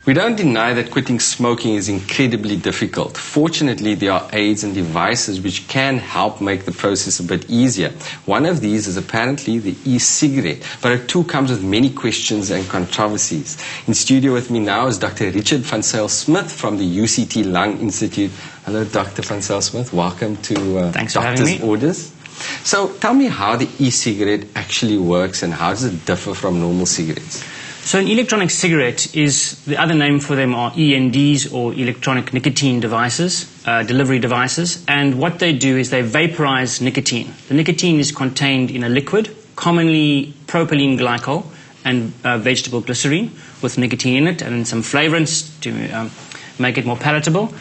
We don't deny that quitting smoking is incredibly difficult. Fortunately, there are aids and devices which can help make the process a bit easier. One of these is apparently the e-cigarette, but it too comes with many questions and controversies. In studio with me now is Dr. Richard van Zyl Smit from the UCT Lung Institute. Hello, Dr. van Zyl Smit. Welcome to Doctor's Orders. So tell me how the e-cigarette actually works and how does it differ from normal cigarettes? So an electronic cigarette is, the other name for them are ENDs, or electronic nicotine devices, delivery devices. And what they do is they vaporize nicotine. The nicotine is contained in a liquid, commonly propylene glycol and vegetable glycerine with nicotine in it and some flavorants to make it more palatable.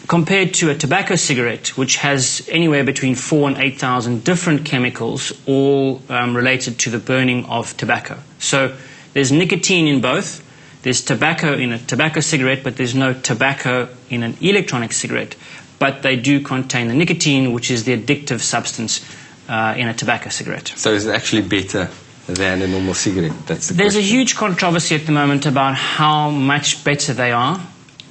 Compared to a tobacco cigarette, which has anywhere between 4,000 and 8,000 different chemicals, all related to the burning of tobacco. So there's nicotine in both. There's tobacco in a tobacco cigarette, but there's no tobacco in an electronic cigarette. But they do contain the nicotine, which is the addictive substance in a tobacco cigarette. So is it actually better than a normal cigarette? There's a huge controversy at the moment about how much better they are.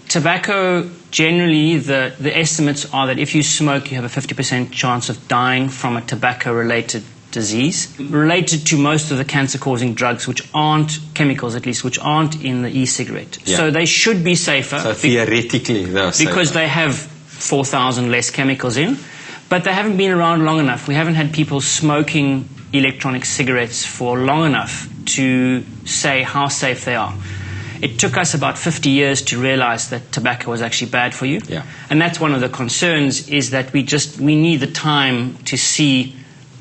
Tobacco, generally, the estimates are that if you smoke, you have a 50% chance of dying from a tobacco-related disease, related to most of the cancer-causing drugs, which aren't chemicals, at least, which aren't in the e-cigarette. Yeah. So they should be safer. So theoretically, they're safer. Because they have 4,000 less chemicals in, but they haven't been around long enough. We haven't had people smoking electronic cigarettes for long enough to say how safe they are. It took us about 50 years to realize that tobacco was actually bad for you. Yeah. And that's one of the concerns, is that we need the time to see,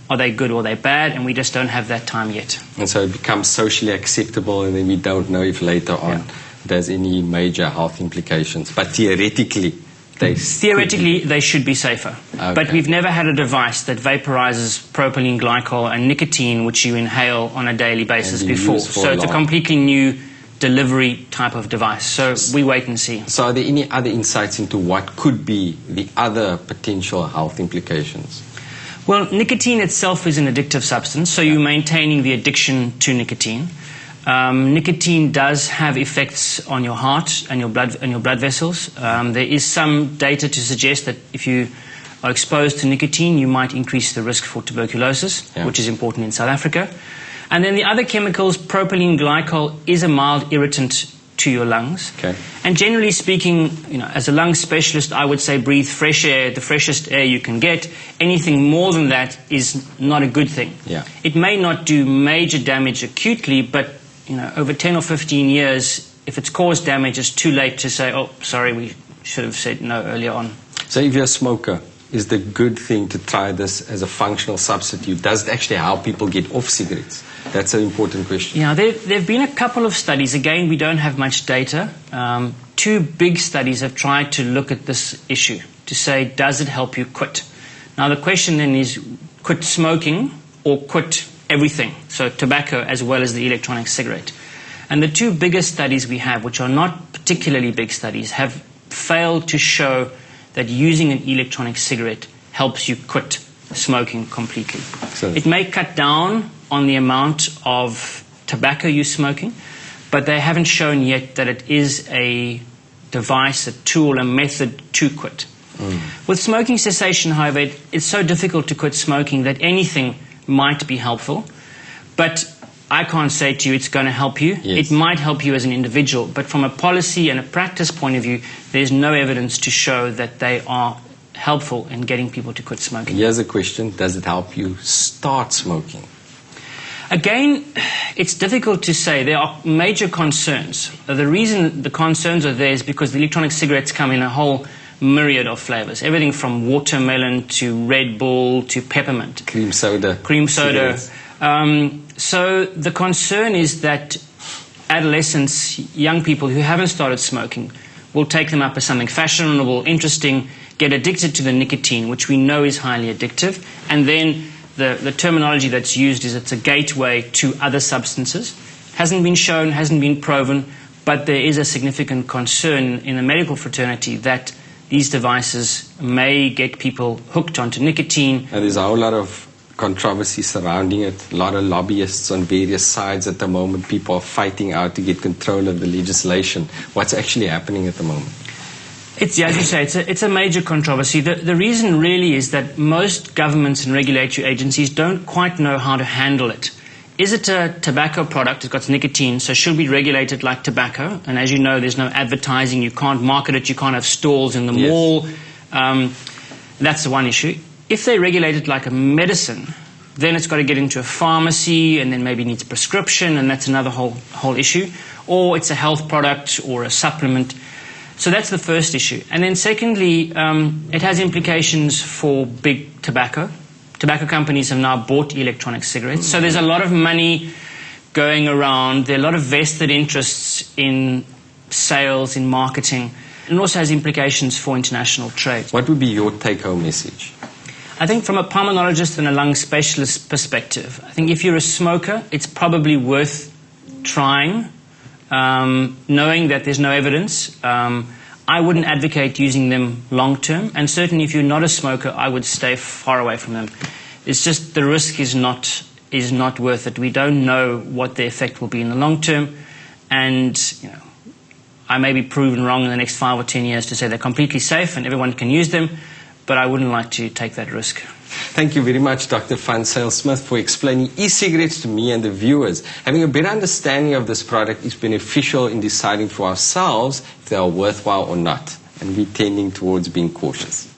are they good or are they bad, and we just don't have that time yet. And so it becomes socially acceptable, and then we don't know if later on there's any major health implications. But theoretically, they should be safer. Okay. But we've never had a device that vaporizes propylene glycol and nicotine, which you inhale on a daily basis before. So it's a completely new delivery type of device. So we wait and see. So are there any other insights into what could be the other potential health implications? Well, nicotine itself is an addictive substance, so you're maintaining the addiction to nicotine. Nicotine does have effects on your heart and your blood vessels. There is some data to suggest that if you are exposed to nicotine, you might increase the risk for tuberculosis, which is important in South Africa. And then the other chemicals, propylene glycol is a mild irritant to your lungs. Okay. And generally speaking, as a lung specialist, I would say breathe fresh air, the freshest air you can get. Anything more than that is not a good thing. Yeah. It may not do major damage acutely, but over 10 or 15 years, if it's caused damage, it's too late to say, oh, sorry, we should have said no earlier on. So if you're a smoker, is the good thing to try this as a functional substitute? Does it actually help people get off cigarettes? That's an important question. Yeah, there have been a couple of studies. Again, we don't have much data. Two big studies have tried to look at this issue to say, does it help you quit? Now, the question then is, quit smoking or quit everything, so tobacco as well as the electronic cigarette. And the two biggest studies we have, which are not particularly big studies, have failed to show that using an electronic cigarette helps you quit smoking completely. Excellent. It may cut down on the amount of tobacco you're smoking, but they haven't shown yet that it is a device, a tool, a method to quit. With smoking cessation, however, it's so difficult to quit smoking that anything might be helpful, but I can't say to you it's going to help you. Yes. It might help you as an individual, but from a policy and a practice point of view, there's no evidence to show that they are helpful in getting people to quit smoking. Here's a question. Does it help you start smoking? Again, it's difficult to say. There are major concerns. The reason the concerns are there is because the electronic cigarettes come in a whole myriad of flavors, everything from watermelon to Red Bull to peppermint. Cream soda. So the concern is that adolescents, young people who haven't started smoking, will take them up as something fashionable, interesting, get addicted to the nicotine, which we know is highly addictive, and then the terminology that's used is it's a gateway to other substances. Hasn't been shown, hasn't been proven, but there is a significant concern in the medical fraternity that these devices may get people hooked onto nicotine. And there's a whole lot of controversy surrounding it. A lot of lobbyists on various sides at the moment. People are fighting out to get control of the legislation. What's actually happening at the moment? As you say, it's a major controversy. The reason really is that most governments and regulatory agencies don't quite know how to handle it. Is it a tobacco product? It's got nicotine, so should we regulate it like tobacco? And as you know, there's no advertising. You can't market it. You can't have stalls in the mall. That's the one issue. If they regulate it like a medicine, then it's got to get into a pharmacy and then maybe needs a prescription, and that's another whole issue. Or it's a health product or a supplement. So that's the first issue. And then secondly, it has implications for big tobacco. Tobacco companies have now bought electronic cigarettes. So there's a lot of money going around. There are a lot of vested interests in sales, in marketing. And also has implications for international trade. What would be your take-home message? I think from a pulmonologist and a lung specialist perspective, I think if you're a smoker, it's probably worth trying, knowing that there's no evidence. I wouldn't advocate using them long-term, and certainly if you're not a smoker, I would stay far away from them. It's just the risk is not worth it. We don't know what the effect will be in the long term, and I may be proven wrong in the next 5 or 10 years to say they're completely safe and everyone can use them, but I wouldn't like to take that risk. Thank you very much, Dr. van Zyl Smit, for explaining e-cigarettes to me and the viewers. Having a better understanding of this product is beneficial in deciding for ourselves if they are worthwhile or not, and we're tending towards being cautious.